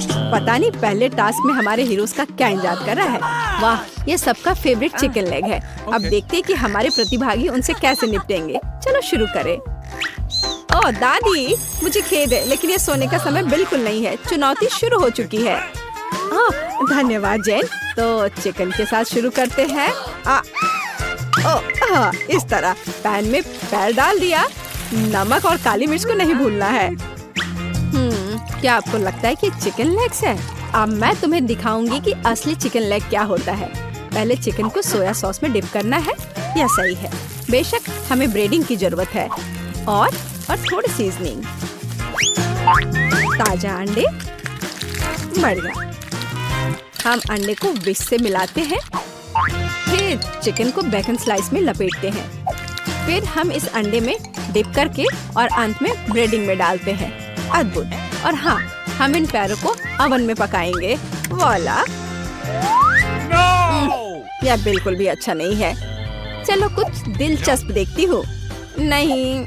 पता नहीं पहले टास्क में हमारे हीरोज का क्या इंतजार कर रहा है। वाह, ये सबका फेवरेट चिकन लेग है। अब देखते हैं कि हमारे प्रतिभागी उनसे कैसे निपटेंगे। चलो शुरू करें। ओह दादी, मुझे खेद है लेकिन ये सोने का समय बिल्कुल नहीं है। चुनौती शुरू हो चुकी है। धन्यवाद जैन। तो चिकन के साथ शुरू करते हैं। इस तरह पैन में पैर डाल दिया। नमक और काली मिर्च को नहीं भूलना है। क्या आपको लगता है कि चिकन लेग्स है? अब मैं तुम्हें दिखाऊंगी कि असली चिकन लेग क्या होता है। पहले चिकन को सोया सॉस में डिप करना है। यह सही है। बेशक हमें ब्रेडिंग की जरूरत है और थोड़ी सीजनिंग। ताजा अंडे। बढ़िया। हम अंडे को विस्क से मिलाते हैं। फिर चिकन को बेकन स्लाइस में लपेटते हैं। फिर हम इस अंडे में डिप करके और अंत में ब्रेडिंग में डालते हैं। अद्भुत। और हाँ, हम इन पैरों को ओवन में पकाएंगे। वाला। यह बिल्कुल भी अच्छा नहीं है। चलो कुछ दिलचस्प देखती हूँ। नहीं,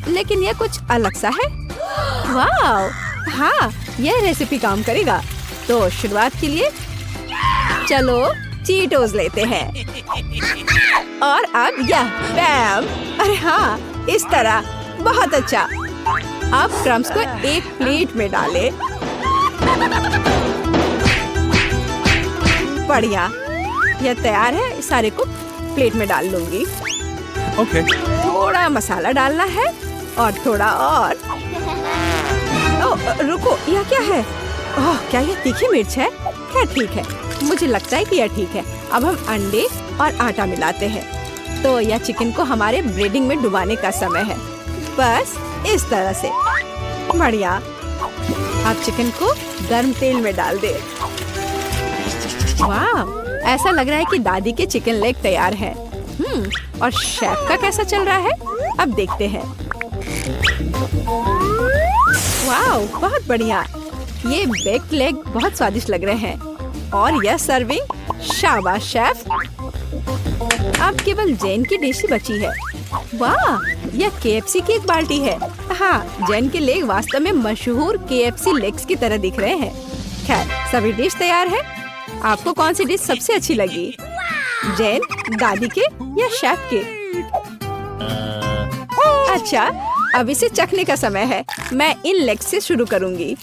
लेकिन यह कुछ अलग सा है। वाह, हाँ, यह रेसिपी काम करेगा। तो शुरुआत के लिए चलो चीटोस लेते हैं। और अब यह बैम। अरे हाँ, इस तरह। बहुत अच्छा। अब क्रम्स को एक प्लेट में डालें। बढ़िया, यह तैयार है। सारे को प्लेट में डाल लूंगी। थोड़ा मसाला डालना है और थोड़ा और। रुको, यह क्या है? क्या यह तीखी मिर्च है? क्या ठीक है, मुझे लगता है कि यह ठीक है। अब हम अंडे और आटा मिलाते हैं। तो यह चिकन को हमारे ब्रेडिंग में डुबाने का समय है। बस इस तरह से। बढ़िया। अब चिकन को गर्म तेल में डाल दे। वाह, ऐसा लग रहा है कि दादी के चिकन लेग तैयार है। और शेफ का कैसा चल रहा है? अब देखते हैं। वाह, बहुत बढ़िया। ये बेक्ड लेग बहुत स्वादिष्ट लग रहे हैं। और यह सर्विंग। शाबाश शेफ। अब केवल जैन की डिश ही बची है। वाह, यह KFC की एक बाल्टी है। हाँ, जैन के लेग वास्तव में मशहूर KFC लेग्स की तरह दिख रहे हैं। खैर, सभी डिश तैयार है। आपको कौन सी डिश सबसे अच्छी लगी? जैन, दादी के या शेफ के? अच्छा, अब इसे चखने का समय है। मैं इन लेग्स से शुरू करूंगी।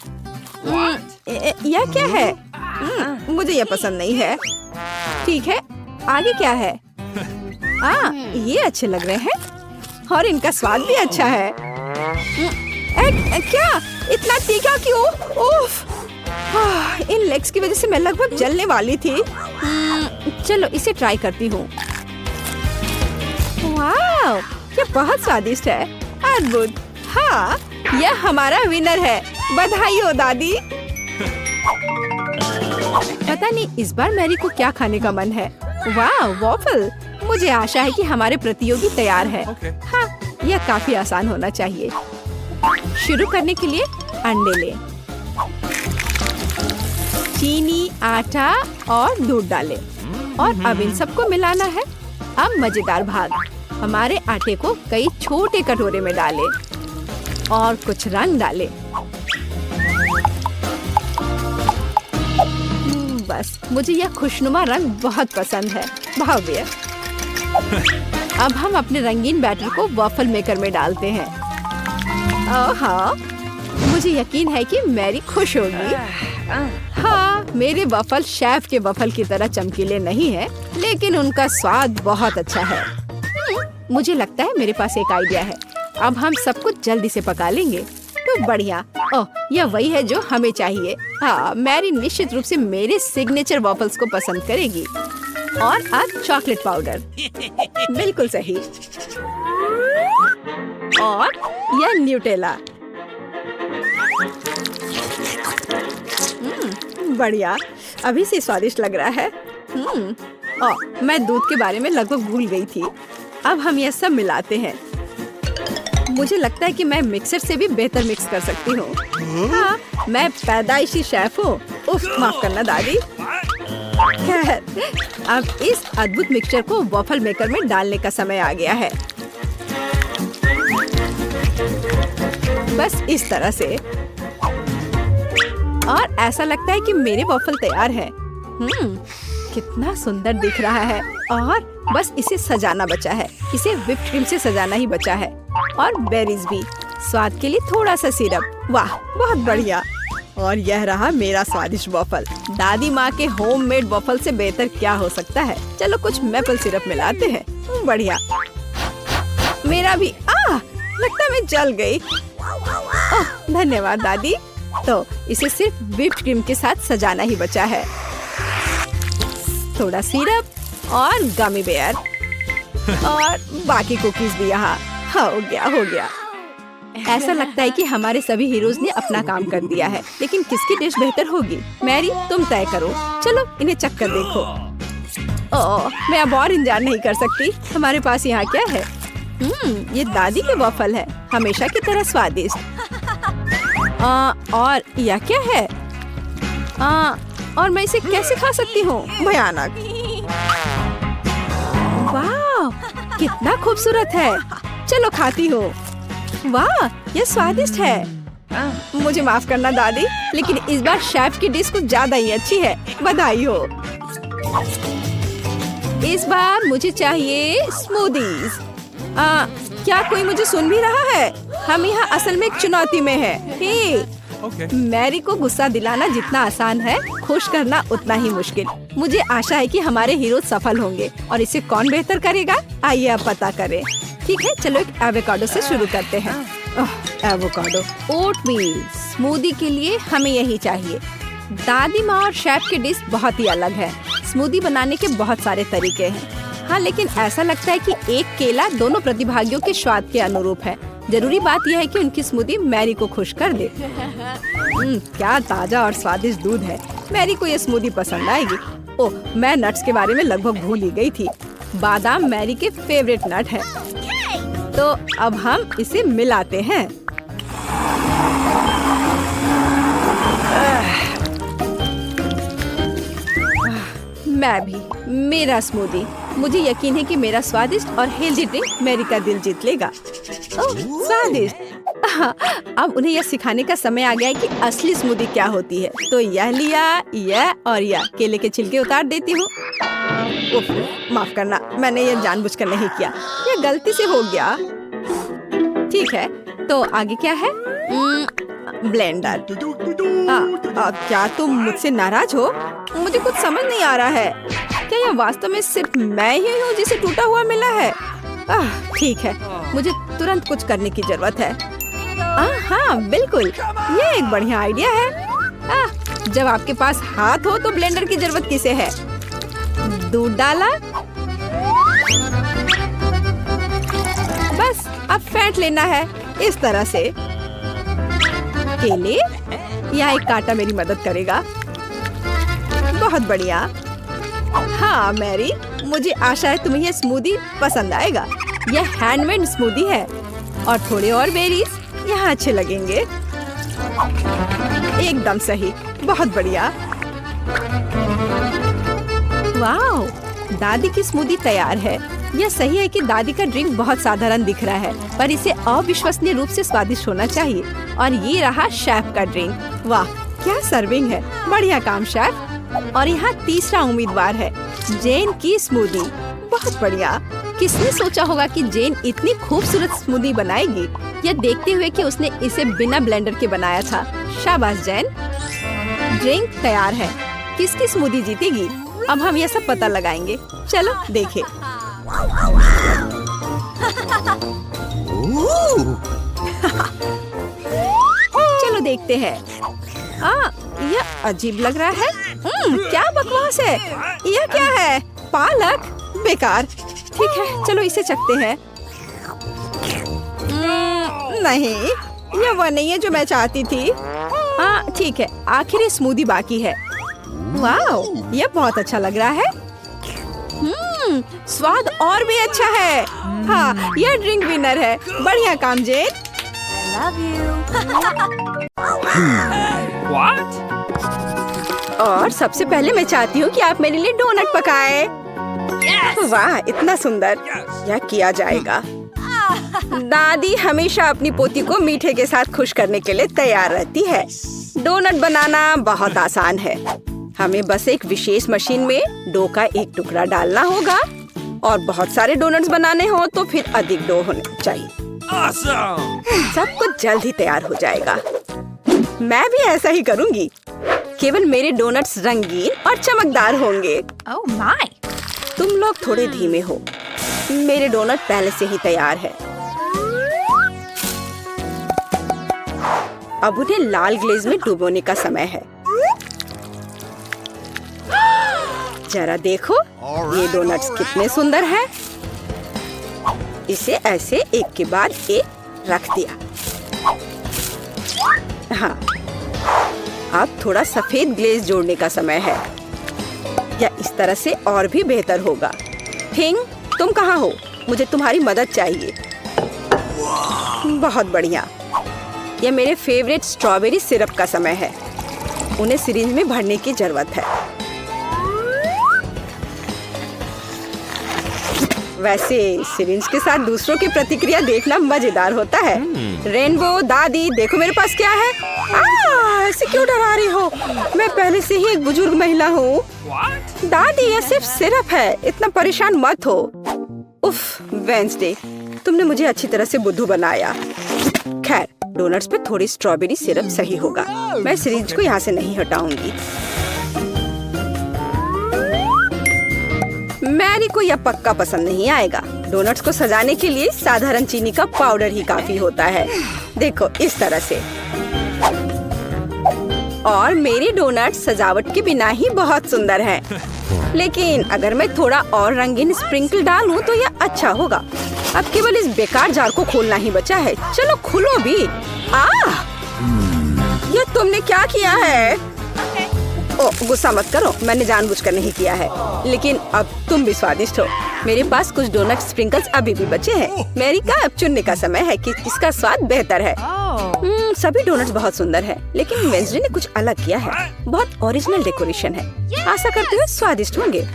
यह क्या है? मुझे यह पसंद नहीं है। ठीक है, आगे क्या है? ये अच्छे लग रहे हैं और इनका स्वाद भी अच्छा है। क्या इतना तीखा क्यों? उफ! इन लेग्स की वजह से मैं लगभग जलने वाली थी। चलो इसे ट्राई करती हूँ। वाह, ये बहुत स्वादिष्ट है। अद्भुत। हाँ, यह हमारा विनर है। बधाई हो दादी। पता नहीं इस बार मैरी को क्या खाने का मन है। वाह, वॉफल। मुझे आशा है कि हमारे प्रतियोगी तैयार है। हाँ, यह काफी आसान होना चाहिए। शुरू करने के लिए अंडे लें, चीनी, आटा और दूध डालें और अब इन सबको मिलाना है। अब मजेदार भाग, हमारे आटे को कई छोटे कटोरे में डालें और कुछ रंग डालें। बस, मुझे यह खुशनुमा रंग बहुत पसंद है। भव्य। अब हम अपने रंगीन बैटर को वॉफल मेकर में डालते हैं। हाँ, मुझे यकीन है कि मैरी खुश होगी। हाँ, मेरे वॉफल शेफ के वॉफल की तरह चमकीले नहीं है, लेकिन उनका स्वाद बहुत अच्छा है। मुझे लगता है मेरे पास एक आइडिया है। अब हम सब कुछ जल्दी से पका लेंगे। तो बढ़िया। ओह, यह वही है जो हमें चाहिए। हाँ, मैरी निश्चित रूप से मेरे सिग्नेचर वॉफल्स को पसंद करेगी। और अब चॉकलेट पाउडर। बिल्कुल सही। और यह न्यूटेला। बढ़िया, अभी से स्वादिष्ट लग रहा है। मैं दूध के बारे में लगभग भूल गई थी। अब हम यह सब मिलाते हैं। मुझे लगता है कि मैं मिक्सर से भी बेहतर मिक्स कर सकती हूँ। हाँ, मैं पैदाइशी शेफ हूँ। उफ, माफ करना दादी। खैर, अब इस अद्भुत मिक्सचर को वॉफल मेकर में डालने का समय आ गया है। बस इस तरह से। और ऐसा लगता है कि मेरे वॉफल तैयार है। कितना सुंदर दिख रहा है और बस इसे सजाना बचा है। इसे व्हिप्ड क्रीम से सजाना ही बचा है और बेरीज भी। स्वाद के लिए थोड़ा सा सिरप। वाह, बहुत बढ़िया। और यह रहा मेरा स्वादिष्ट वॉफल। दादी माँ के होममेड वॉफल से बेहतर क्या हो सकता है। चलो कुछ मैपल सिरप मिलाते हैं। बढ़िया। मेरा भी लगता है मैं जल गई। धन्यवाद दादी। तो इसे सिर्फ व्हिप्ड क्रीम के साथ सजाना ही बचा है। थोड़ा सिरप और गमी बेयर और बाकी कुकीज भी यहाँ। हो गया। ऐसा लगता है कि हमारे सभी हीरोज ने अपना काम कर दिया है, लेकिन किसकी डिश बेहतर होगी? मैरी, तुम तय करो। चलो इन्हें चक्कर देखो। मैं अब और इंतजार नहीं कर सकती। हमारे पास यहाँ क्या है? ये दादी के वॉफल है, हमेशा की तरह स्वादिष्ट। और यह क्या है? और मैं इसे कैसे खा सकती हूँ? भयानक। वाह, कितना खूबसूरत है। चलो खाती हूँ। वाह, यह स्वादिष्ट है। मुझे माफ करना दादी, लेकिन इस बार शेफ की डिश कुछ ज्यादा ही अच्छी है। बधाई हो। इस बार मुझे चाहिए स्मूदीज। क्या कोई मुझे सुन भी रहा है? हम यहाँ असल में एक चुनौती में हैं। मैरी को गुस्सा दिलाना जितना आसान है, खुश करना उतना ही मुश्किल। मुझे आशा है कि हमारे हीरो सफल होंगे और इसे कौन बेहतर करेगा, आइए अब पता करें। ठीक है, चलो एक एवोकाडो से शुरू करते हैं। एवोकाडो। ओटमील स्मूदी के लिए हमें यही चाहिए। दादी माँ और शेफ की डिश बहुत ही अलग है। स्मूदी बनाने के बहुत सारे तरीके हैं। हाँ, लेकिन ऐसा लगता है कि एक केला दोनों प्रतिभागियों के स्वाद के अनुरूप है। जरूरी बात यह है कि उनकी स्मूदी मैरी को खुश कर दे। क्या ताजा और स्वादिष्ट दूध है। मैरी को ये स्मूदी पसंद आएगी। ओह, मैं नट्स के बारे में लगभग भूल ही गई थी। बादाम मैरी के फेवरेट नट है। तो अब हम इसे मिलाते हैं। मैं भी। मेरा स्मूदी। मुझे यकीन है कि मेरा स्वादिष्ट और हेल्दी ड्रिंक मैरी का दिल जीत लेगा। ओह, स्वादिष्ट। अब उन्हें यह सिखाने का समय आ गया है कि असली स्मूदी क्या होती है। तो यह लिया, यह और यह केले के छिलके उतार देती हूँ। माफ करना, मैंने यह जानबूझकर नहीं किया। यह गलती से हो गया। ठीक है, तो आगे क्या है? ब्लेंडर। क्या तुम मुझसे नाराज हो? मुझे कुछ समझ नहीं आ रहा है। क्या यह वास्तव में सिर्फ मैं ही हूँ जिसे टूटा हुआ मिला है? ठीक है, मुझे तुरंत कुछ करने की जरूरत है। हाँ बिल्कुल, ये एक बढ़िया आइडिया है। जब आपके पास हाथ हो तो ब्लेंडर की जरूरत किसे है? दूध डाला, बस अब फेंट लेना है इस तरह से। केले, यहाँ एक कांटा मेरी मदद करेगा। बहुत बढ़िया। हाँ मैरी, मुझे आशा है तुम्हें यह स्मूदी पसंद आएगा। यह हैंडमेड स्मूदी है और थोड़े और बेरीज यहाँ अच्छे लगेंगे। एकदम सही, बहुत बढ़िया। वाह, दादी की स्मूदी तैयार है। यह सही है कि दादी का ड्रिंक बहुत साधारण दिख रहा है, पर इसे अविश्वसनीय रूप से स्वादिष्ट होना चाहिए। और ये रहा शेफ का ड्रिंक। वाह, क्या सर्विंग है। बढ़िया काम शेफ। और यहाँ तीसरा उम्मीदवार है, जेन की स्मूदी। बहुत बढ़िया। किसने सोचा होगा कि जेन इतनी खूबसूरत स्मूदी बनाएगी, यह देखते हुए कि उसने इसे बिना ब्लेंडर के बनाया था। शाबाश जेन। ड्रिंक तैयार है। किसकी स्मूदी जीतेगी? अब हम यह सब पता लगाएंगे। चलो देखें। चलो देखते हैं। यह अजीब लग रहा है। क्या बकवास है। यह क्या है? पालक? बेकार। ठीक है, चलो इसे चखते हैं। नहीं, यह वो नहीं है जो मैं चाहती थी। ठीक है, आखिर स्मूदी बाकी है। वाह, यह बहुत अच्छा लग रहा है। स्वाद और भी अच्छा है। हाँ, यह ड्रिंक विनर है। बढ़िया काम जेन। What? और सबसे पहले मैं चाहती हूँ कि आप मेरे लिए डोनट पकाएं। वाह, इतना सुंदर। यह किया जाएगा। दादी हमेशा अपनी पोती को मीठे के साथ खुश करने के लिए तैयार रहती है। डोनट बनाना बहुत आसान है। हमें बस एक विशेष मशीन में डो का एक टुकड़ा डालना होगा और बहुत सारे डोनट्स बनाने हो तो फिर अधिक डो होना चाहिए। सब कुछ जल्द ही तैयार हो जाएगा। मैं भी ऐसा ही करूंगी। केवल मेरे डोनट्स रंगीन और चमकदार होंगे। Oh my! तुम लोग थोड़े धीमे हो। मेरे डोनट पहले से ही तैयार है। अब उन्हें लाल ग्लेज में डुबोने का समय है। जरा देखो ये डोनट्स कितने सुंदर हैं। इसे ऐसे एक के बाद एक रख दिया। हाँ, अब थोड़ा सफेद ग्लेज जोड़ने का समय है। या इस तरह से और भी बेहतर होगा। थिंग, तुम कहाँ हो? मुझे तुम्हारी मदद चाहिए। बहुत बढ़िया। यह मेरे फेवरेट स्ट्रॉबेरी सिरप का समय है। उन्हें सिरिंज में भरने की जरूरत है। वैसे सिरिंज के साथ दूसरों की प्रतिक्रिया देखना मजेदार होता है। रेनबो, दादी, देखो मेरे पास क्या है। ऐसे क्यों डरा रही हो? मैं पहले से ही एक बुजुर्ग महिला हूँ। दादी, यह सिर्फ सिरप है, इतना परेशान मत हो। उफ, वेंसडे, तुमने मुझे अच्छी तरह से बुद्धू बनाया। खैर, डोनट्स पे थोड़ी स्ट्रॉबेरी सिरप सही होगा। मैं सिरिंज को यहाँ से नहीं हटाऊंगी। मैरी को यह पक्का पसंद नहीं आएगा। डोनट्स को सजाने के लिए साधारण चीनी का पाउडर ही काफी होता है। देखो इस तरह से। और मेरी डोनट्स सजावट के बिना ही बहुत सुंदर हैं। लेकिन अगर मैं थोड़ा और रंगीन स्प्रिंकल डालूं तो यह अच्छा होगा। अब केवल इस बेकार जार को खोलना ही बचा है। चलो खुलो भी। ये तुमने क्या किया है? ओह, गुस्सा मत करो, मैंने जानबूझकर नहीं किया है। लेकिन अब तुम भी स्वादिष्ट हो। मेरे पास कुछ डोनट स्प्रिंकल्स अभी भी बचे हैं। मैरी का अब चुनने का समय है कि किसका स्वाद बेहतर है। सभी डोनट्स बहुत सुंदर हैं, लेकिन वेंसडे ने कुछ अलग किया है। बहुत ओरिजिनल डेकोरेशन है। आशा करती हूँ स्वादिष्ट होंगे।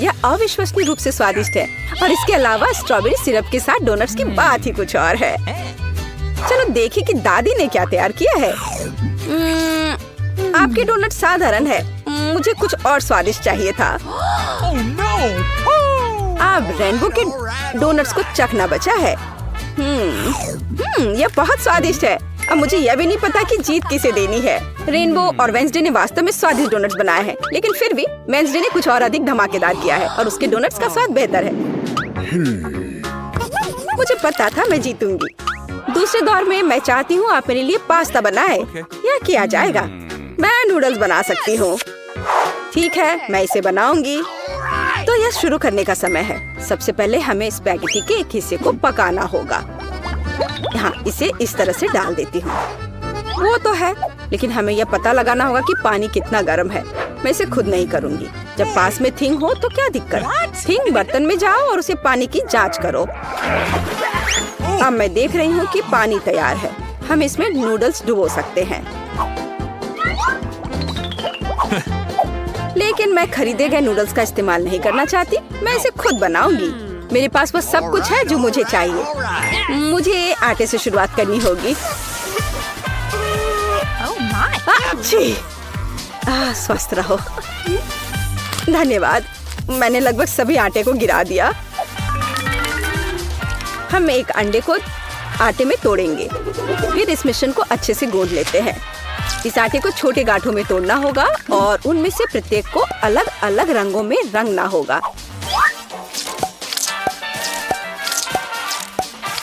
यह अविश्वसनीय रूप से स्वादिष्ट है। और इसके अलावा स्ट्रॉबेरी सिरप के साथ डोनट्स की बात ही कुछ और है। चलो देखिए कि दादी ने क्या तैयार किया है। आपके डोनट साधारण है। मुझे कुछ और स्वादिष्ट चाहिए था। अब रेनबो के डोनट्स को चखना बचा है। यह बहुत स्वादिष्ट है। अब मुझे यह भी नहीं पता कि जीत किसे देनी है। रेनबो और वेंसडे ने वास्तव में स्वादिष्ट डोनट्स बनाए हैं, लेकिन फिर भी वेंसडे ने कुछ और अधिक धमाकेदार किया है और उसके डोनट्स का स्वाद बेहतर है। मुझे पता था मैं जीतूंगी। दूसरे दौर में मैं चाहती हूँ आप मेरे लिए पास्ता बनाए। यह किया जाएगा। मैं नूडल्स बना सकती हूँ। ठीक है, मैं इसे बनाऊंगी। तो यह शुरू करने का समय है। सबसे पहले हमें स्पैगेटी के एक हिस्से को पकाना होगा। यहाँ इसे इस तरह से डाल देती हूँ। वो तो है, लेकिन हमें यह पता लगाना होगा कि पानी कितना गर्म है। मैं इसे खुद नहीं करूँगी। जब पास में थिंग हो तो क्या दिक्कत। थिंग, बर्तन में जाओ और उसे पानी की जांच करो। अब मैं देख रही हूँ कि पानी तैयार है। हम इसमें नूडल्स डुबो सकते हैं। लेकिन मैं खरीदे गए नूडल्स का इस्तेमाल नहीं करना चाहती। मैं इसे खुद बनाऊंगी। मेरे पास वो सब कुछ है जो मुझे चाहिए। मुझे आटे से शुरुआत करनी होगी। स्वस्थ रहो। धन्यवाद। मैंने लगभग सभी आटे को गिरा दिया। हम एक अंडे को आटे में तोड़ेंगे। फिर इस मिश्रण को अच्छे से गूंथ लेते हैं। इस आटे को छोटे गांठों में तोड़ना होगा और उनमें से प्रत्येक को अलग अलग रंगों में रंगना होगा।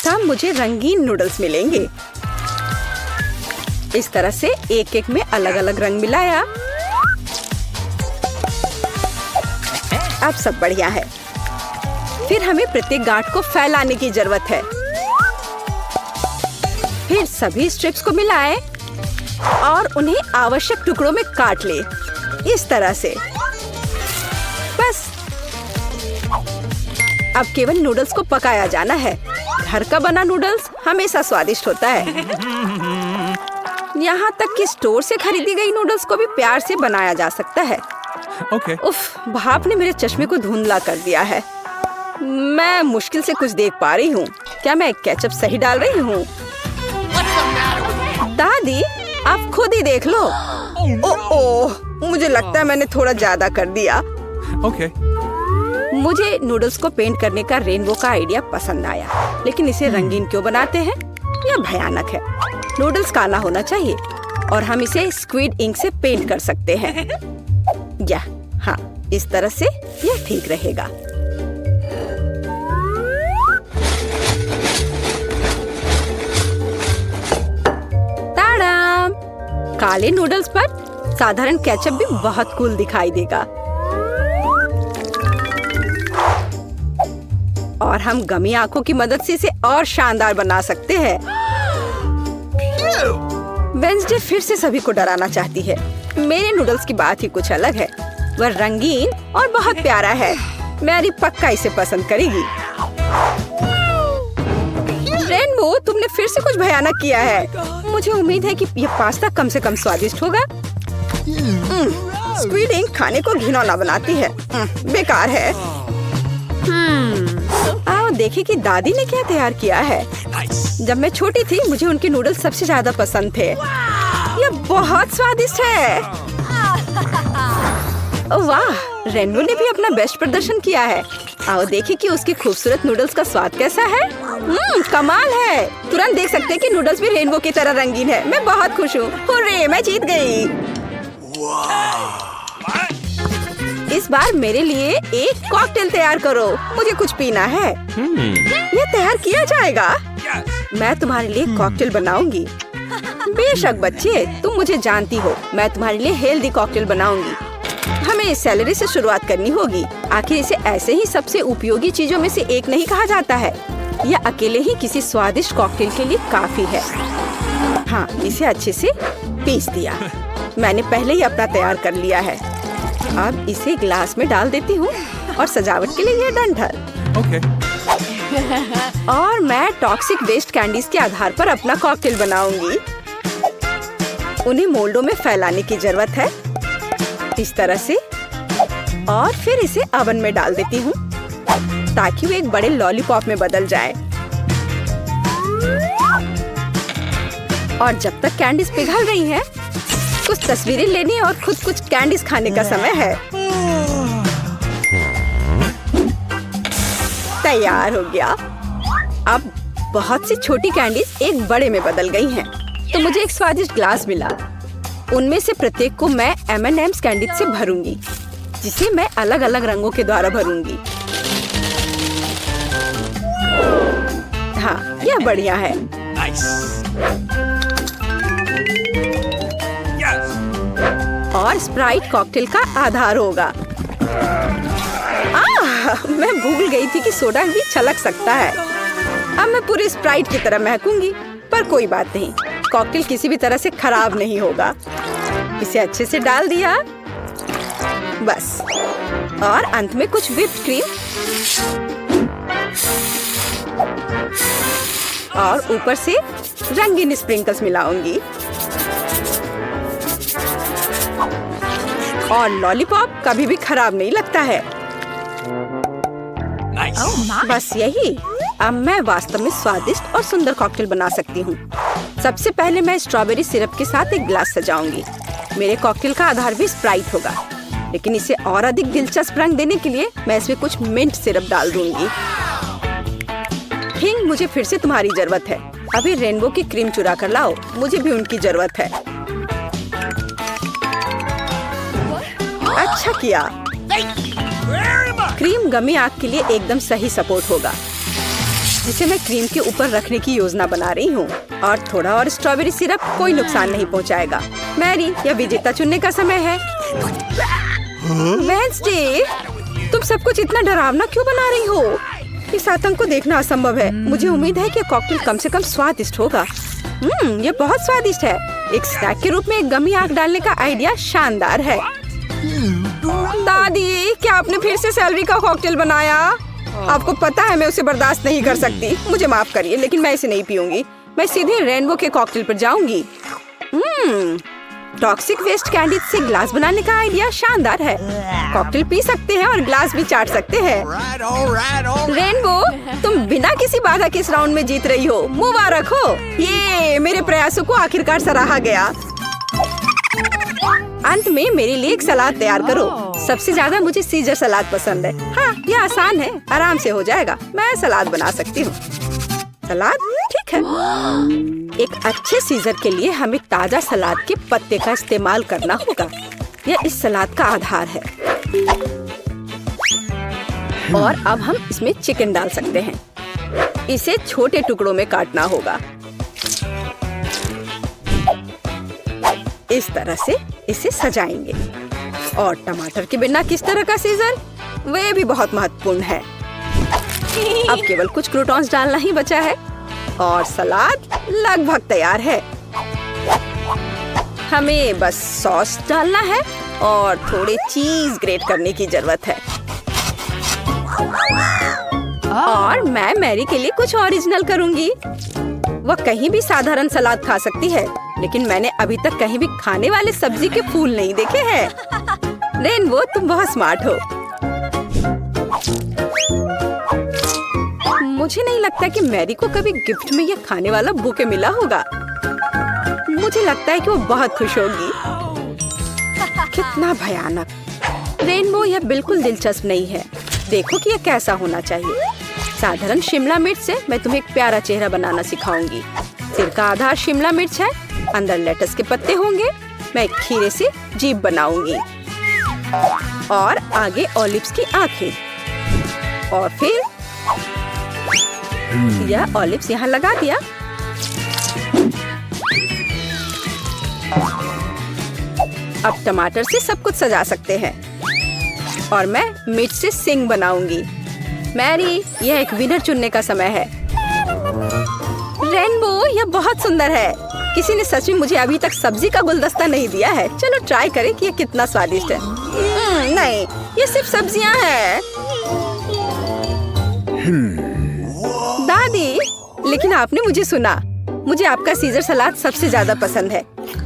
तब मुझे रंगीन नूडल्स मिलेंगे। इस तरह से एक एक में अलग अलग रंग मिलाया। अब सब बढ़िया है। फिर हमें प्रत्येक गांठ को फैलाने की जरूरत है। फिर सभी स्ट्रिप्स को मिलाएं और उन्हें आवश्यक टुकड़ों में काट ले। इस तरह से बस। अब केवल नूडल्स को पकाया जाना है। घर का बना नूडल्स हमेशा स्वादिष्ट होता है। यहाँ तक कि स्टोर से खरीदी गई नूडल्स को भी प्यार से बनाया जा सकता है। उफ, भाप ने मेरे चश्मे को धुंधला कर दिया है। मैं मुश्किल से कुछ देख पा रही हूँ। क्या मैं केचप सही डाल रही हूँ? दादी, आप खुद ही देख लो। ओह, मुझे लगता है मैंने थोड़ा ज्यादा कर दिया। Okay. मुझे नूडल्स को पेंट करने का रेनबो का आइडिया पसंद आया, लेकिन इसे रंगीन क्यों बनाते हैं? यह भयानक है। नूडल्स काला होना चाहिए और हम इसे स्क्विड इंक से पेंट कर सकते हैं। या हाँ, इस तरह से यह ठीक रहेगा। ताड़ाम! काले नूडल्स पर साधारण केचप भी बहुत कूल दिखाई देगा। और हम गमी आंखों की मदद से इसे और शानदार बना सकते हैं। वेंसडे फिर से सभी को डराना चाहती है। मेरे नूडल्स की बात ही कुछ अलग है। वह रंगीन और बहुत प्यारा है। मैरी पक्का इसे पसंद करेगी। रेनबो, तुमने फिर से कुछ भयानक किया है। मुझे उम्मीद है कि यह पास्ता कम से कम स्वादिष्ट होगा। स्क्विड इंक खाने को घिनौना बनाती है। बेकार है। आओ देखें कि दादी ने क्या तैयार किया है। जब मैं छोटी थी मुझे उनके नूडल्स सबसे ज्यादा पसंद थे। यह बहुत स्वादिष्ट है। वाह, रेनबो ने भी अपना बेस्ट प्रदर्शन किया है। आओ देखें कि उसके खूबसूरत नूडल्स का स्वाद कैसा है। कमाल है। तुरंत देख सकते हैं कि नूडल्स भी रेनबो की तरह रंगीन है। मैं बहुत खुश हूँ। हुर्रे, मैं जीत गई। इस बार मेरे लिए एक कॉकटेल तैयार करो। मुझे कुछ पीना है। यह तैयार किया जाएगा। मैं तुम्हारे लिए कॉकटेल बनाऊंगी। बेशक बच्चे, तुम मुझे जानती हो। मैं तुम्हारे लिए हेल्दी कॉकटेल बनाऊंगी। हमें सेलेरी से शुरुआत करनी होगी। आखिर इसे ऐसे ही सबसे उपयोगी चीजों में से एक नहीं कहा जाता है। यह अकेले ही किसी स्वादिष्ट कॉकटेल के लिए काफी है। हाँ, इसे अच्छे से पीस दिया। मैंने पहले ही अपना तैयार कर लिया है। अब इसे ग्लास में डाल देती हूँ और सजावट के लिए ये डंठल। Okay. और मैं टॉक्सिक वेस्ट कैंडीज के आधार पर अपना कॉकटेल बनाऊंगी। उन्हें मोल्डों में फैलाने की जरूरत है, इस तरह से। और फिर इसे ओवन में डाल देती हूँ ताकि वो एक बड़े लॉलीपॉप में बदल जाए। और जब तक कैंडीज पिघल रही हैं, कुछ तस्वीरें लेने और खुद कुछ कैंडीज खाने का समय है। तैयार हो गया। अब बहुत सी छोटी कैंडीज एक बड़े में बदल गई हैं, तो मुझे एक स्वादिष्ट ग्लास मिला। उनमें से प्रत्येक को मैं M&M's कैंडीज से भरूंगी, जिसे मैं अलग अलग रंगों के द्वारा भरूंगी। हाँ, यह बढ़िया है। और स्प्राइट कॉकटेल का आधार होगा। मैं भूल गई थी कि सोडा भी छलक सकता है। अब मैं पूरे स्प्राइट की तरह महकूंगी, पर कोई बात नहीं। कॉकटेल किसी भी तरह से खराब नहीं होगा। इसे अच्छे से डाल दिया, बस। और अंत में कुछ व्हिप्ड क्रीम और ऊपर से रंगीन स्प्रिंकल्स मिलाऊंगी। और लॉलीपॉप कभी भी खराब नहीं लगता है। बस यही। अब मैं वास्तव में स्वादिष्ट और सुंदर कॉकटेल बना सकती हूँ। सबसे पहले मैं स्ट्रॉबेरी सिरप के साथ एक ग्लास सजाऊंगी। मेरे कॉकटेल का आधार भी स्प्राइट होगा, लेकिन इसे और अधिक दिलचस्प रंग देने के लिए मैं इसमें कुछ मिंट सिरप डाल दूंगी। हिंग, मुझे फिर से तुम्हारी जरूरत है। अभी रेनबो की क्रीम चुरा कर लाओ। मुझे भी उनकी जरूरत है। अच्छा किया। क्रीम गमी आग के लिए एकदम सही सपोर्ट होगा, जिसे मैं क्रीम के ऊपर रखने की योजना बना रही हूँ। और थोड़ा और स्ट्रॉबेरी सिरप कोई नुकसान नहीं पहुँचाएगा। मैरी, यह विजेता चुनने का समय है। वेंसडे, तुम सब कुछ इतना डरावना क्यों बना रही हो? इस आतंक को देखना असंभव है। मुझे उम्मीद है कि कॉकटेल कम से कम स्वादिष्ट होगा। ये बहुत स्वादिष्ट है। एक स्नैक के रूप में एक गमी आग डालने का आइडिया शानदार है। दादी, क्या आपने फिर से सेलरी का कॉकटेल बनाया? आपको पता है मैं उसे बर्दाश्त नहीं कर सकती। मुझे माफ करिए, लेकिन मैं इसे नहीं पीऊंगी। मैं सीधे रेनबो के कॉकटेल पर जाऊंगी। टॉक्सिक वेस्ट कैंडी से ग्लास बनाने का आइडिया शानदार है। कॉकटेल पी सकते हैं और ग्लास भी चाट सकते हैं। रेनबो, तुम बिना किसी बाधा के इस राउंड में जीत रही हो। मुबारक हो। ये मेरे प्रयासों को आखिरकार सराहा गया। अंत में मेरे लिए एक सलाद तैयार करो। सबसे ज्यादा मुझे सीजर सलाद पसंद है। हाँ, ये आसान है, आराम से हो जाएगा। मैं सलाद बना सकती हूँ। सलाद ठीक है। एक अच्छे सीजर के लिए हमें ताजा सलाद के पत्ते का इस्तेमाल करना होगा। यह इस सलाद का आधार है। और अब हम इसमें चिकन डाल सकते हैं। इसे छोटे टुकड़ों में काटना होगा। इस तरह से इसे सजाएंगे। और टमाटर के बिना किस तरह का सीजर, वे भी बहुत महत्वपूर्ण है। अब केवल कुछ क्रूटॉन्स डालना ही बचा है और सलाद लगभग तैयार है। हमें बस सॉस डालना है और थोड़े चीज ग्रेट करने की जरूरत है। और मैं मैरी के लिए कुछ ओरिजिनल करूंगी। वह कहीं भी साधारण सलाद खा सकती है, लेकिन मैंने अभी तक कहीं भी खाने वाले सब्जी के फूल नहीं देखे हैं। रेनबो, तुम बहुत स्मार्ट हो। मुझे नहीं लगता कि मैरी को कभी गिफ्ट में यह खाने वाला बुके मिला होगा। मुझे लगता है कि वो बहुत खुश होगी। कितना भयानक। रेनबो, यह बिल्कुल दिलचस्प नहीं है। देखो कि यह कैसा होना चाहिए। साधारण शिमला मिर्च से मैं तुम्हें एक प्यारा चेहरा बनाना सिखाऊंगी। सिर का आधार शिमला मिर्च है, अंदर लेटस के पत्ते होंगे। मैं एक खीरे से जीभ बनाऊंगी और आगे ऑलिव्स की आंखें। और फिर यह ऑलिव्स यहाँ लगा दिया। अब टमाटर से सब कुछ सजा सकते हैं। और मैं मिर्च से सिंग बनाऊंगी। मैरी, यह एक विनर चुनने का समय है। रेनबो, यह बहुत सुंदर है। किसी ने सच में मुझे अभी तक सब्जी का गुलदस्ता नहीं दिया है। चलो ट्राई करें कि यह कितना स्वादिष्ट है। नहीं, ये सिर्फ सब्जियां हैं। दादी, लेकिन आपने मुझे सुना। मुझे आपका सीजर सलाद सबसे ज्यादा पसंद है।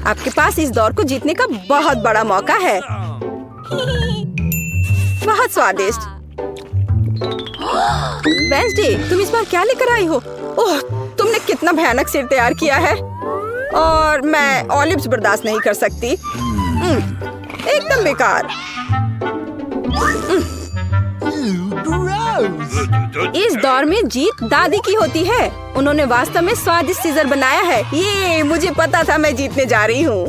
आपके पास इस दौर को जीतने का बहुत बड़ा मौका है। बहुत स्वादिष्ट। वेंसडे, तुम इस बार क्या लेकर आई हो? ओह, तुमने कितना भयानक सिर तैयार किया है। और मैं ऑलिव्स बर्दाश्त नहीं कर सकती। एकदम बेकार। इस दौर में जीत दादी की होती है। उन्होंने वास्तव में स्वादिष्ट सीजर बनाया है। ये मुझे पता था मैं जीतने जा रही हूँ।